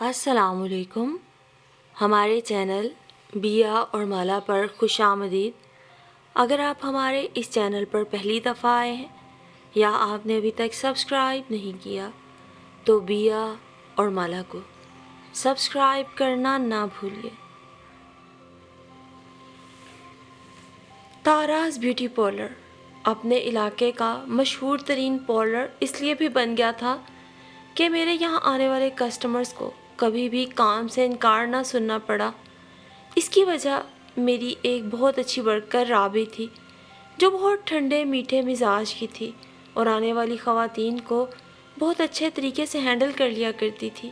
السلام علیکم. ہمارے چینل بیا اور مالا پر خوش آمدید. اگر آپ ہمارے اس چینل پر پہلی دفعہ آئے ہیں یا آپ نے ابھی تک سبسکرائب نہیں کیا تو بیا اور مالا کو سبسکرائب کرنا نہ بھولیے. تاراز بیوٹی پارلر اپنے علاقے کا مشہور ترین پارلر اس لیے بھی بن گیا تھا کہ میرے یہاں آنے والے کسٹمرز کو کبھی بھی کام سے انکار نہ سننا پڑا. اس کی وجہ میری ایک بہت اچھی ورکر رابی تھی جو بہت ٹھنڈے میٹھے مزاج کی تھی اور آنے والی خواتین کو بہت اچھے طریقے سے ہینڈل کر لیا کرتی تھی.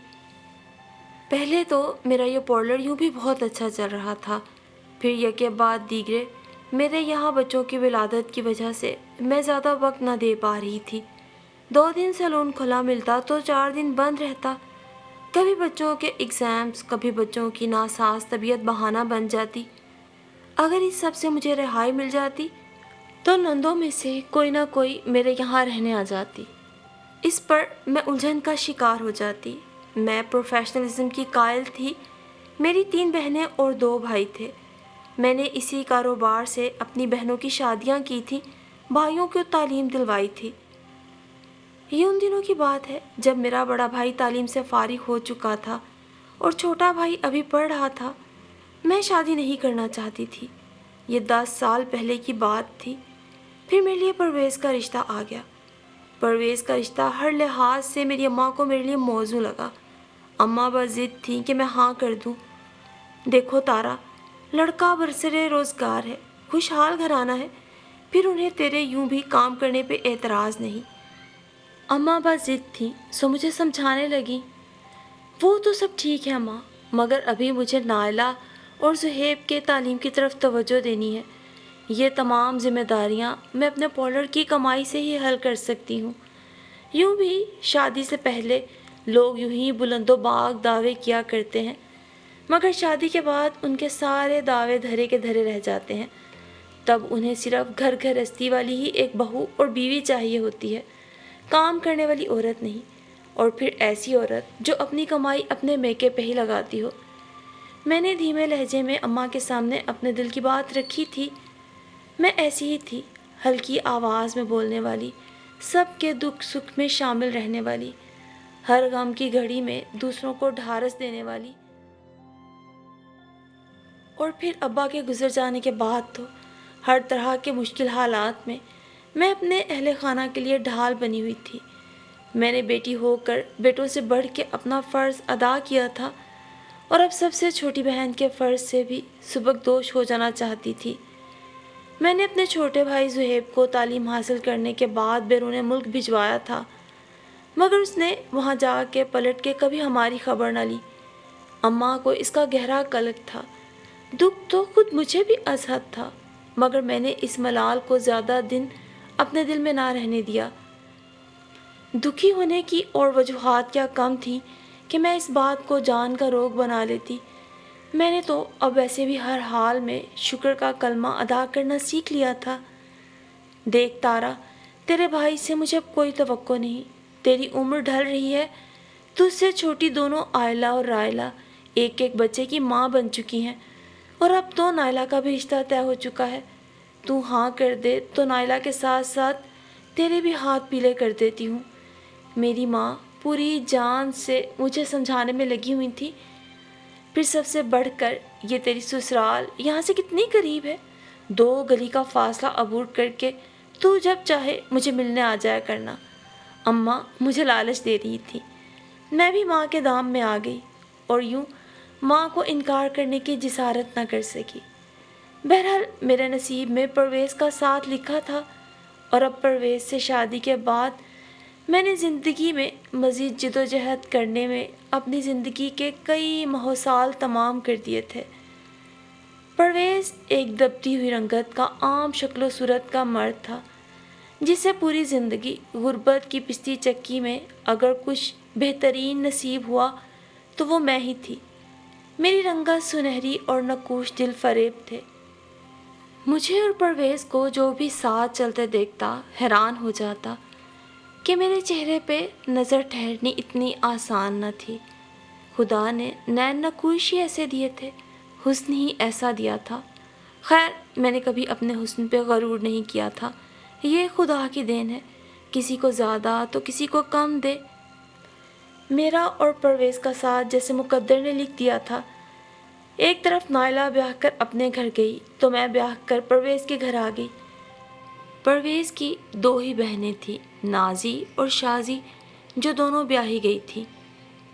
پہلے تو میرا یہ پارلر یوں بھی بہت اچھا چل رہا تھا، پھر یکے بعد دیگرے میرے یہاں بچوں کی ولادت کی وجہ سے میں زیادہ وقت نہ دے پا رہی تھی. 2 دن سیلون کھلا ملتا تو 4 دن بند رہتا. کبھی بچوں کے ایگزامز، کبھی بچوں کی ناساز طبیعت بہانہ بن جاتی. اگر اس سب سے مجھے رہائی مل جاتی تو نندوں میں سے کوئی نہ کوئی میرے یہاں رہنے آ جاتی. اس پر میں الجھن کا شکار ہو جاتی. میں پروفیشنلزم کی قائل تھی. میری 3 بہنیں اور 2 بھائی تھے. میں نے اسی کاروبار سے اپنی بہنوں کی شادیاں کی تھیں، بھائیوں کو تعلیم دلوائی تھی. یہ ان دنوں کی بات ہے جب میرا بڑا بھائی تعلیم سے فارغ ہو چکا تھا اور چھوٹا بھائی ابھی پڑھ رہا تھا. میں شادی نہیں کرنا چاہتی تھی. یہ 10 سال پہلے کی بات تھی. پھر میرے لیے پرویز کا رشتہ آ گیا. پرویز کا رشتہ ہر لحاظ سے میری اماں کو میرے لیے موزوں لگا. اماں بس ضد تھیں کہ میں ہاں کر دوں. دیکھو تارا، لڑکا برسرے روزگار ہے، خوشحال گھرانہ ہے، پھر انہیں تیرے یوں بھی کام کرنے پہ اعتراض نہیں. اماں بس ضد تھیں سو مجھے سمجھانے لگیں. وہ تو سب ٹھیک ہے اماں، مگر ابھی مجھے نائلہ اور زہیب کے تعلیم کی طرف توجہ دینی ہے. یہ تمام ذمہ داریاں میں اپنے پارلر کی کمائی سے ہی حل کر سکتی ہوں. یوں بھی شادی سے پہلے لوگ یوں ہی بلند و باغ دعوے کیا کرتے ہیں، مگر شادی کے بعد ان کے سارے دعوے دھرے کے دھرے رہ جاتے ہیں. تب انہیں صرف گھر گھرستی والی ہی ایک بہو اور بیوی چاہیے ہوتی ہے، کام کرنے والی عورت نہیں. اور پھر ایسی عورت جو اپنی کمائی اپنے میکے پہ ہی لگاتی ہو. میں نے دھیمے لہجے میں اماں کے سامنے اپنے دل کی بات رکھی تھی. میں ایسی ہی تھی، ہلکی آواز میں بولنے والی، سب کے دکھ سکھ میں شامل رہنے والی، ہر غم کی گھڑی میں دوسروں کو ڈھارس دینے والی. اور پھر ابا کے گزر جانے کے بعد تو ہر طرح کے مشکل حالات میں اپنے اہل خانہ کے لیے ڈھال بنی ہوئی تھی. میں نے بیٹی ہو کر بیٹوں سے بڑھ کے اپنا فرض ادا کیا تھا اور اب سب سے چھوٹی بہن کے فرض سے بھی سبکدوش ہو جانا چاہتی تھی. میں نے اپنے چھوٹے بھائی زہیب کو تعلیم حاصل کرنے کے بعد بیرون ملک بھجوایا تھا، مگر اس نے وہاں جا کے پلٹ کے کبھی ہماری خبر نہ لی. اماں کو اس کا گہرا قلق تھا. دکھ تو خود مجھے بھی ازحد تھا، مگر میں نے اس ملال کو زیادہ دن اپنے دل میں نہ رہنے دیا. دکھی ہونے کی اور وجوہات کیا کم تھیں کہ میں اس بات کو جان کا روگ بنا لیتی. میں نے تو اب ویسے بھی ہر حال میں شکر کا کلمہ ادا کرنا سیکھ لیا تھا. دیکھ تارا، تیرے بھائی سے مجھے اب کوئی توقع نہیں. تیری عمر ڈھل رہی ہے. تجھ سے چھوٹی دونوں آئلہ اور رائلہ ایک ایک بچے کی ماں بن چکی ہیں، اور اب تو نائلہ کا بھی رشتہ طے ہو چکا ہے. تو ہاں کر دے تو نائلہ کے ساتھ ساتھ تیرے بھی ہاتھ پیلے کر دیتی ہوں. میری ماں پوری جان سے مجھے سمجھانے میں لگی ہوئی تھی. پھر سب سے بڑھ کر یہ تیری سسرال یہاں سے کتنی قریب ہے. 2 گلی کا فاصلہ عبور کر کے تو جب چاہے مجھے ملنے آ جایا کرنا. اماں مجھے لالچ دے رہی تھی. میں بھی ماں کے دام میں آ گئی اور یوں ماں کو انکار کرنے کی جسارت نہ کر سکی. بہرحال میرے نصیب میں پرویز کا ساتھ لکھا تھا، اور اب پرویز سے شادی کے بعد میں نے زندگی میں مزید جدوجہد کرنے میں اپنی زندگی کے کئی ماہ و سال تمام کر دیے تھے. پرویز ایک دبتی ہوئی رنگت کا عام شکل و صورت کا مرد تھا جسے پوری زندگی غربت کی پستی چکی میں اگر کچھ بہترین نصیب ہوا تو وہ میں ہی تھی. میری رنگت سنہری اور نقوش دل فریب تھے. مجھے اور پرویز کو جو بھی ساتھ چلتے دیکھتا حیران ہو جاتا کہ میرے چہرے پہ نظر ٹھہرنی اتنی آسان نہ تھی. خدا نے نین نقوش ہی ایسے دیے تھے، حسن ہی ایسا دیا تھا۔ خیر، میں نے کبھی اپنے حسن پہ غرور نہیں کیا تھا، یہ خدا کی دین ہے، کسی کو زیادہ تو کسی کو کم دے۔ میرا اور پرویز کا ساتھ جیسے مقدر نے لکھ دیا تھا۔ ایک طرف نائلہ بیاہ کر اپنے گھر گئی تو میں بیاہ کر پرویز کے گھر آ گئی۔ پرویز کی 2 ہی بہنیں تھیں، نازی اور شازی، جو دونوں بیاہی گئی تھیں۔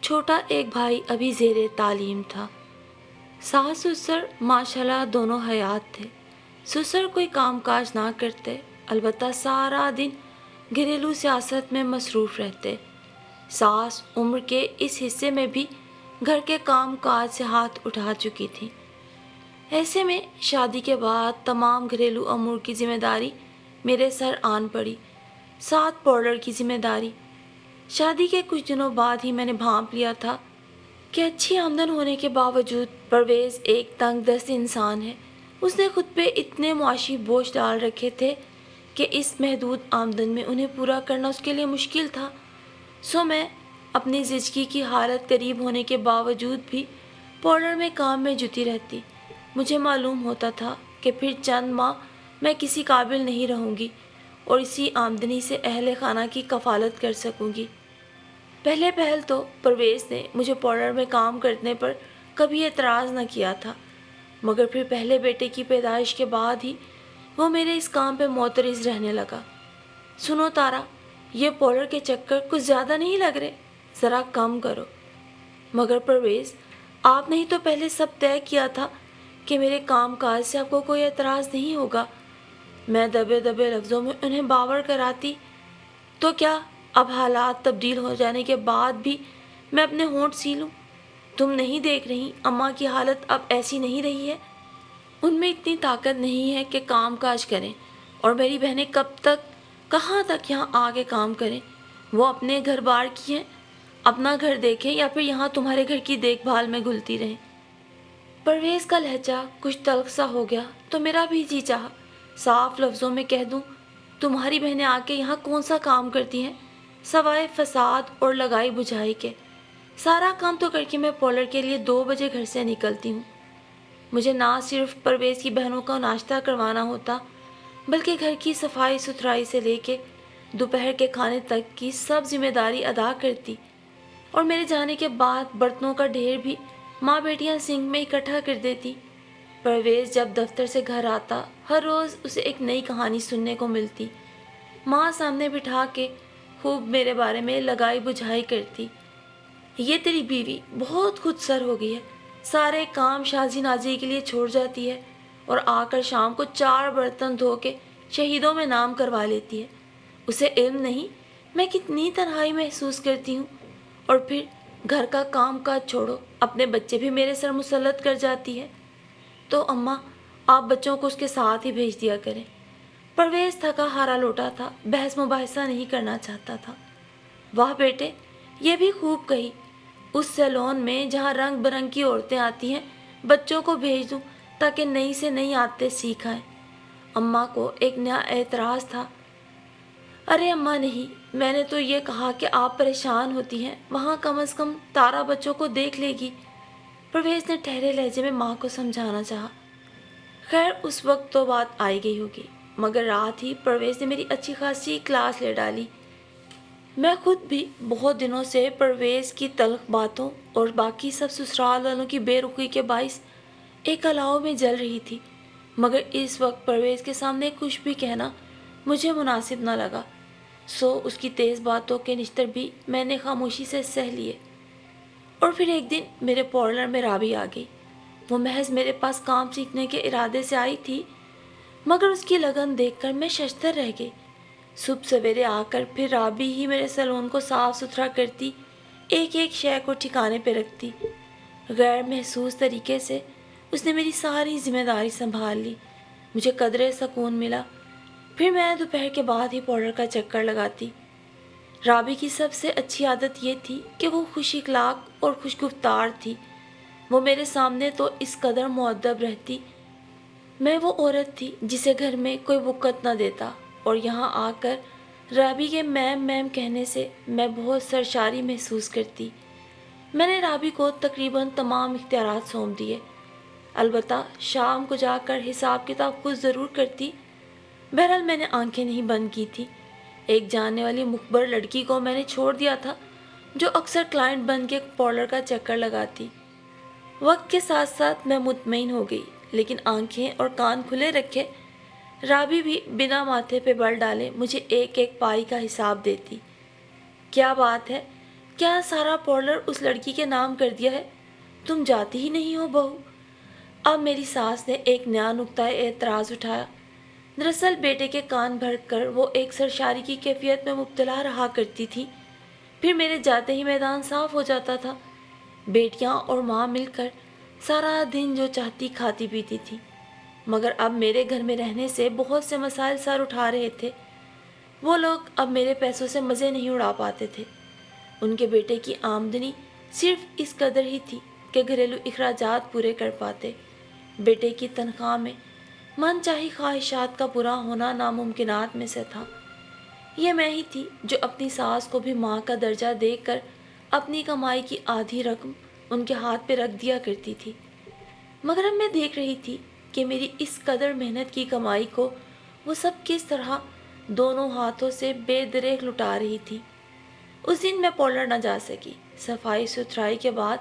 چھوٹا ایک بھائی ابھی زیر تعلیم تھا۔ ساس سسر ماشاءاللہ دونوں حیات تھے۔ سسر کوئی کام کاج نہ کرتے، البتہ سارا دن گھریلو سیاست میں مصروف رہتے۔ ساس عمر کے اس حصے میں بھی گھر کے کام کاج سے ہاتھ اٹھا چکی تھی۔ ایسے میں شادی کے بعد تمام گھریلو امور کی ذمہ داری میرے سر آن پڑی، ساتھ پارلر کی ذمہ داری۔ شادی کے کچھ دنوں بعد ہی میں نے بھانپ لیا تھا کہ اچھی آمدن ہونے کے باوجود پرویز ایک تنگ دست انسان ہے۔ اس نے خود پہ اتنے معاشی بوجھ ڈال رکھے تھے کہ اس محدود آمدن میں انہیں پورا کرنا اس کے لیے مشکل تھا۔ سو میں اپنی زچگی کی حالت قریب ہونے کے باوجود بھی پارلر میں کام میں جٹی رہتی۔ مجھے معلوم ہوتا تھا کہ پھر چند ماہ میں کسی قابل نہیں رہوں گی اور اسی آمدنی سے اہل خانہ کی کفالت کر سکوں گی۔ پہلے پہل تو پرویز نے مجھے پارلر میں کام کرنے پر کبھی اعتراض نہ کیا تھا، مگر پھر پہلے بیٹے کی پیدائش کے بعد ہی وہ میرے اس کام پہ معترض رہنے لگا۔ سنو تارا، یہ پارلر کے چکر کچھ زیادہ نہیں لگ رہے، ذرا کم کرو۔ مگر پرویز، آپ نے ہی تو پہلے سب طے کیا تھا کہ میرے کام کاج سے آپ کو کوئی اعتراض نہیں ہوگا۔ میں دبے دبے لفظوں میں انہیں باور کراتی تو کیا اب حالات تبدیل ہو جانے کے بعد بھی میں اپنے ہونٹ سی لوں؟ تم نہیں دیکھ رہی اماں کی حالت اب ایسی نہیں رہی ہے، ان میں اتنی طاقت نہیں ہے کہ کام کاج کریں، اور میری بہنیں کب تک کہاں تک یہاں آ کے کام کریں؟ وہ اپنے گھر بار کی ہیں، اپنا گھر دیکھیں یا پھر یہاں تمہارے گھر کی دیکھ بھال میں گھلتی رہیں۔ پرویز کا لہجہ کچھ تلخ سا ہو گیا تو میرا بھی جی چاہا صاف لفظوں میں کہہ دوں، تمہاری بہنیں آ کے یہاں کون سا کام کرتی ہیں سوائے فساد اور لگائی بجھائی کے؟ سارا کام تو کر کے میں پارلر کے لیے 2 بجے گھر سے نکلتی ہوں۔ مجھے نہ صرف پرویز کی بہنوں کا ناشتہ کروانا ہوتا، بلکہ گھر کی صفائی ستھرائی سے لے کے دوپہر کے کھانے تک کی سب ذمہ داری ادا کرتی، اور میرے جانے کے بعد برتنوں کا ڈھیر بھی ماں بیٹیاں سنک میں اکٹھا کر دیتی۔ پرویز جب دفتر سے گھر آتا، ہر روز اسے ایک نئی کہانی سننے کو ملتی۔ ماں سامنے بٹھا کے خوب میرے بارے میں لگائی بجھائی کرتی، یہ تیری بیوی بہت خود سر ہو گئی ہے، سارے کام شازی نازی کے لیے چھوڑ جاتی ہے اور آ کر شام کو 4 برتن دھو کے شہیدوں میں نام کروا لیتی ہے۔ اسے علم نہیں میں کتنی تنہائی محسوس کرتی ہوں، اور پھر گھر کا کام کاج چھوڑو اپنے بچے بھی میرے سر مسلط کر جاتی ہے۔ تو اماں، آپ بچوں کو اس کے ساتھ ہی بھیج دیا کریں۔ پرویز تھکا ہارا لوٹا تھا، بحث مباحثہ نہیں کرنا چاہتا تھا۔ واہ بیٹے، یہ بھی خوب کہی، اس سیلون میں جہاں رنگ برنگ کی عورتیں آتی ہیں بچوں کو بھیج دوں تاکہ نئی سے نئی عادتیں سیکھ آئیں۔ اماں کو ایک نیا اعتراض تھا۔ ارے اماں نہیں، میں نے تو یہ کہا کہ آپ پریشان ہوتی ہیں، وہاں کم از کم تارا بچوں کو دیکھ لے گی۔ پرویز نے ٹھہرے لہجے میں ماں کو سمجھانا چاہا۔ خیر اس وقت تو بات آئی گئی ہوگی، مگر رات ہی پرویز نے میری اچھی خاصی کلاس لے ڈالی۔ میں خود بھی بہت دنوں سے پرویز کی تلخ باتوں اور باقی سب سسرال والوں کی بے رخی کے باعث ایک الاؤ میں جل رہی تھی، مگر اس وقت پرویز کے سامنے کچھ بھی کہنا مجھے مناسب نہ لگا، سو اس کی تیز باتوں کے نشتر بھی میں نے خاموشی سے سہ لیے۔ اور پھر ایک دن میرے پارلر میں رابی آ گئی۔ وہ محض میرے پاس کام سیکھنے کے ارادے سے آئی تھی، مگر اس کی لگن دیکھ کر میں ششدر رہ گئی۔ صبح سویرے آ کر پھر رابی ہی میرے سیلون کو صاف ستھرا کرتی، ایک ایک شے کو ٹھکانے پہ رکھتی۔ غیر محسوس طریقے سے اس نے میری ساری ذمہ داری سنبھال لی، مجھے قدرے سکون ملا۔ پھر میں دوپہر کے بعد ہی پارلر کا چکر لگاتی۔ رابی کی سب سے اچھی عادت یہ تھی کہ وہ خوش اخلاق اور خوش گفتار تھی۔ وہ میرے سامنے تو اس قدر مؤدب رہتی، میں وہ عورت تھی جسے گھر میں کوئی وقت نہ دیتا، اور یہاں آ کر رابی کے میم میم کہنے سے میں بہت سرشاری محسوس کرتی۔ میں نے رابی کو تقریباً تمام اختیارات سونپ دیے، البتہ شام کو جا کر حساب کتاب خود ضرور کرتی۔ بہرحال میں نے آنکھیں نہیں بند کی تھی۔ ایک جاننے والی مخبر لڑکی کو میں نے چھوڑ دیا تھا جو اکثر کلائنٹ بن کے پارلر کا چکر لگاتی۔ وقت کے ساتھ ساتھ میں مطمئن ہو گئی، لیکن آنکھیں اور کان کھلے رکھے رابی بھی بنا ماتھے پہ بل ڈالے مجھے ایک ایک پائی کا حساب دیتی۔ کیا بات ہے، کیا سارا پارلر اس لڑکی کے نام کر دیا ہے؟ تم جاتی ہی نہیں ہو بہو؟ اب میری ساس نے ایک نیا نقطۂ اعتراض اٹھایا۔ دراصل بیٹے کے کان بھر کر وہ ایک سرشاری کی کیفیت میں مبتلا رہا کرتی تھی، پھر میرے جاتے ہی میدان صاف ہو جاتا تھا۔ بیٹیاں اور ماں مل کر سارا دن جو چاہتی کھاتی پیتی تھی، مگر اب میرے گھر میں رہنے سے بہت سے مسائل سر اٹھا رہے تھے۔ وہ لوگ اب میرے پیسوں سے مزے نہیں اڑا پاتے تھے۔ ان کے بیٹے کی آمدنی صرف اس قدر ہی تھی کہ گھریلو اخراجات پورے کر پاتے۔ بیٹے کی تنخواہ میں من چاہی خواہشات کا پورا ہونا ناممکنات میں سے تھا۔ یہ میں ہی تھی جو اپنی ساس کو بھی ماں کا درجہ دے کر اپنی کمائی کی آدھی رقم ان کے ہاتھ پہ رکھ دیا کرتی تھی، مگر اب میں دیکھ رہی تھی کہ میری اس قدر محنت کی کمائی کو وہ سب کس طرح دونوں ہاتھوں سے بے دریغ لٹا رہی تھی۔ اس دن میں پارلر نہ جا سکی۔ صفائی ستھرائی کے بعد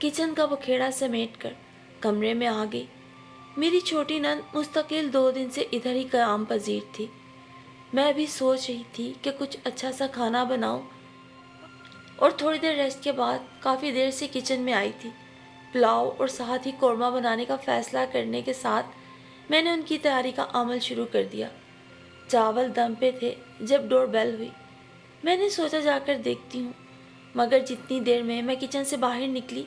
کچن کا بکھیڑا سمیٹ کر کمرے میں آ گئی۔ میری چھوٹی نند مستقل 2 دن سے ادھر ہی قیام پذیر تھی۔ میں بھی سوچ رہی تھی کہ کچھ اچھا سا کھانا بناؤں، اور تھوڑی دیر ریسٹ کے بعد کافی دیر سے کچن میں آئی تھی۔ پلاؤ اور ساتھ ہی قورمہ بنانے کا فیصلہ کرنے کے ساتھ میں نے ان کی تیاری کا عمل شروع کر دیا۔ چاول دم پہ تھے جب ڈور بیل ہوئی۔ میں نے سوچا جا کر دیکھتی ہوں، مگر جتنی دیر میں کچن سے باہر نکلی،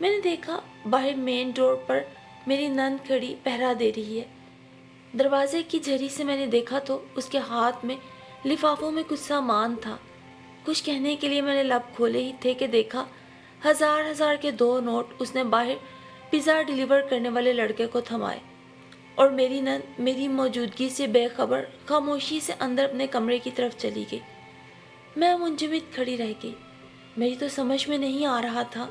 میں نے دیکھا باہر مین ڈور پر میری نند کھڑی پہرا دے رہی ہے۔ دروازے کی جھری سے میں نے دیکھا تو اس کے ہاتھ میں لفافوں میں کچھ سامان تھا۔ کچھ کہنے کے لیے میں نے لب کھولے ہی تھے کہ دیکھا 1000 کے 2 نوٹ اس نے باہر پیزا ڈیلیور کرنے والے لڑکے کو تھمائے، اور میری نند میری موجودگی سے بے خبر خاموشی سے اندر اپنے کمرے کی طرف چلی گئی۔ میں منجمد کھڑی رہ گئی۔ میری تو سمجھ میں نہیں آ رہا تھا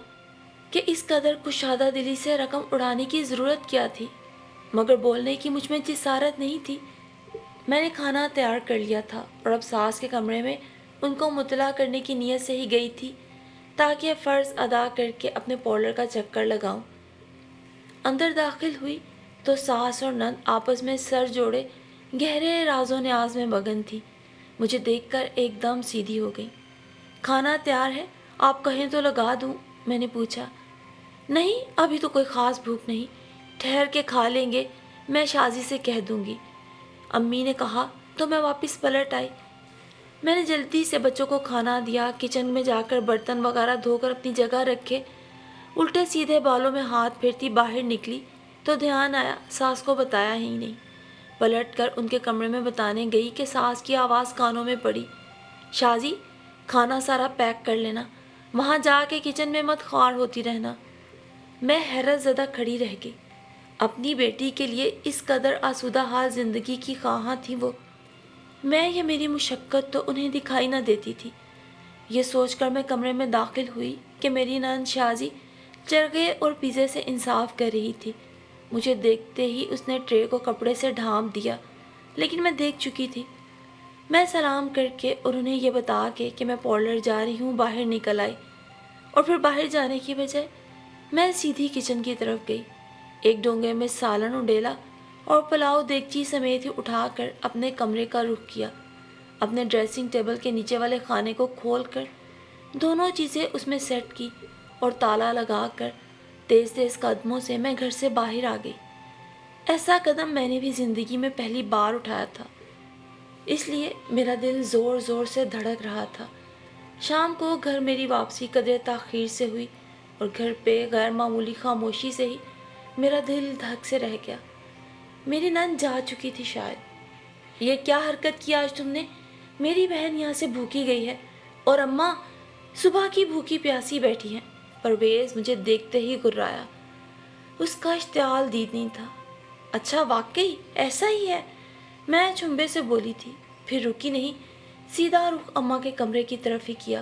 کہ اس قدر کشادہ دلی سے رقم اڑانے کی ضرورت کیا تھی، مگر بولنے کی مجھ میں جسارت نہیں تھی۔ میں نے کھانا تیار کر لیا تھا اور اب ساس کے کمرے میں ان کو مطلع کرنے کی نیت سے ہی گئی تھی تاکہ فرض ادا کر کے اپنے پارلر کا چکر لگاؤں۔ اندر داخل ہوئی تو ساس اور نند آپس میں سر جوڑے گہرے راز و نیاز میں مگن تھی۔ مجھے دیکھ کر ایک دم سیدھی ہو گئی۔ کھانا تیار ہے، آپ کہیں تو لگا دوں؟ میں نے پوچھا۔ نہیں، ابھی تو کوئی خاص بھوک نہیں، ٹھہر کے کھا لیں گے، میں شازی سے کہہ دوں گی، امی نے کہا تو میں واپس پلٹ آئی۔ میں نے جلدی سے بچوں کو کھانا دیا، کچن میں جا کر برتن وغیرہ دھو کر اپنی جگہ رکھے، الٹے سیدھے بالوں میں ہاتھ پھیرتی باہر نکلی تو دھیان آیا ساس کو بتایا ہی نہیں۔ پلٹ کر ان کے کمرے میں بتانے گئی کہ ساس کی آواز کانوں میں پڑی، شازی کھانا سارا پیک کر لینا، وہاں جا کے کچن میں مت خوار ہوتی رہنا۔ میں حیرت زدہ کھڑی رہ گئی۔ اپنی بیٹی کے لیے اس قدر آسودہ حال زندگی کی خواہاں تھی وہ، میں یا میری مشقت تو انہیں دکھائی نہ دیتی تھی۔ یہ سوچ کر میں کمرے میں داخل ہوئی کہ میری نند شازی چرگے اور پیزے سے انصاف کر رہی تھی۔ مجھے دیکھتے ہی اس نے ٹرے کو کپڑے سے ڈھانپ دیا، لیکن میں دیکھ چکی تھی۔ میں سلام کر کے اور انہیں یہ بتا کے کہ میں پارلر جا رہی ہوں باہر نکل آئی، اور پھر باہر جانے کی بجائے میں سیدھی کچن کی طرف گئی۔ ایک ڈونگے میں سالن اڈیلا اور پلاؤ دیگچی سمیت ہی اٹھا کر اپنے کمرے کا رخ کیا۔ اپنے ڈریسنگ ٹیبل کے نیچے والے خانے کو کھول کر دونوں چیزیں اس میں سیٹ کی اور تالا لگا کر تیز تیز قدموں سے میں گھر سے باہر آ گئی۔ ایسا قدم میں نے بھی زندگی میں پہلی بار اٹھایا تھا، اس لیے میرا دل زور زور سے دھڑک رہا تھا۔ شام کو گھر میری واپسی قدرے تاخیر سے ہوئی اور گھر پہ غیر معمولی خاموشی سے ہی میرا دل دھک سے رہ گیا۔ میری نند جا چکی تھی شاید۔ یہ کیا حرکت کی آج تم نے؟ میری بہن یہاں سے بھوکی گئی ہے اور اماں صبح کی بھوکی پیاسی بیٹھی ہیں۔ پرویز مجھے دیکھتے ہی گرایا۔ اس کا اشتعال دید نہیں تھا۔ اچھا واقعی ایسا ہی ہے، میں چنبے سے بولی تھی، پھر رکی نہیں، سیدھا رخ اماں کے کمرے کی طرف ہی کیا۔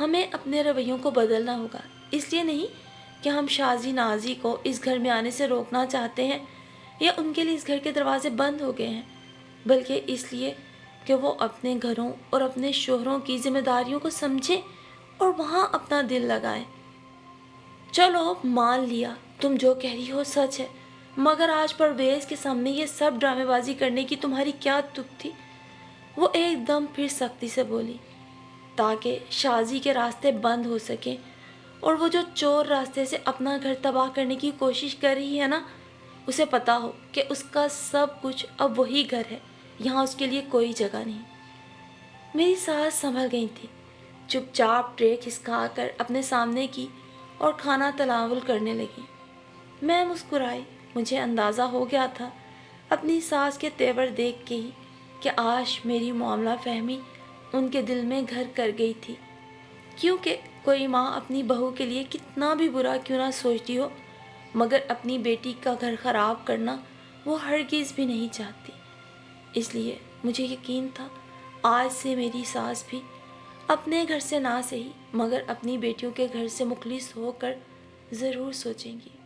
ہمیں اپنے رویوں کو بدلنا ہوگا، اس لیے نہیں کہ ہم شازی نازی کو اس گھر میں آنے سے روکنا چاہتے ہیں یا ان کے لیے اس گھر کے دروازے بند ہو گئے ہیں، بلکہ اس لیے کہ وہ اپنے گھروں اور اپنے شوہروں کی ذمہ داریوں کو سمجھیں اور وہاں اپنا دل لگائیں۔ چلو مان لیا تم جو کہہ رہی ہو سچ ہے، مگر آج پرویز کے سامنے یہ سب ڈرامے بازی کرنے کی تمہاری کیا تک تھی؟ وہ ایک دم پھر سختی سے بولی، تاکہ شازی کے راستے بند ہو سکیں اور وہ جو چور راستے سے اپنا گھر تباہ کرنے کی کوشش کر رہی ہے نا، اسے پتا ہو کہ اس کا سب کچھ اب وہی گھر ہے، یہاں اس کے لیے کوئی جگہ نہیں۔ میری ساس سنبھل گئی تھی، چپ چاپ ٹرے کھسکا کر اپنے سامنے کی اور کھانا تناول کرنے لگی۔ میں مسکرائی، مجھے اندازہ ہو گیا تھا اپنی ساس کے تیور دیکھ کے ہی کہ آج میری معاملہ فہمی ان کے دل میں گھر کر گئی تھی، کیونکہ کوئی ماں اپنی بہو کے لیے کتنا بھی برا کیوں نہ سوچتی ہو، مگر اپنی بیٹی کا گھر خراب کرنا وہ ہرگز بھی نہیں چاہتی۔ اس لیے مجھے یقین تھا آج سے میری ساس بھی اپنے گھر سے نہ سہی مگر اپنی بیٹیوں کے گھر سے مخلص ہو کر ضرور سوچیں گی۔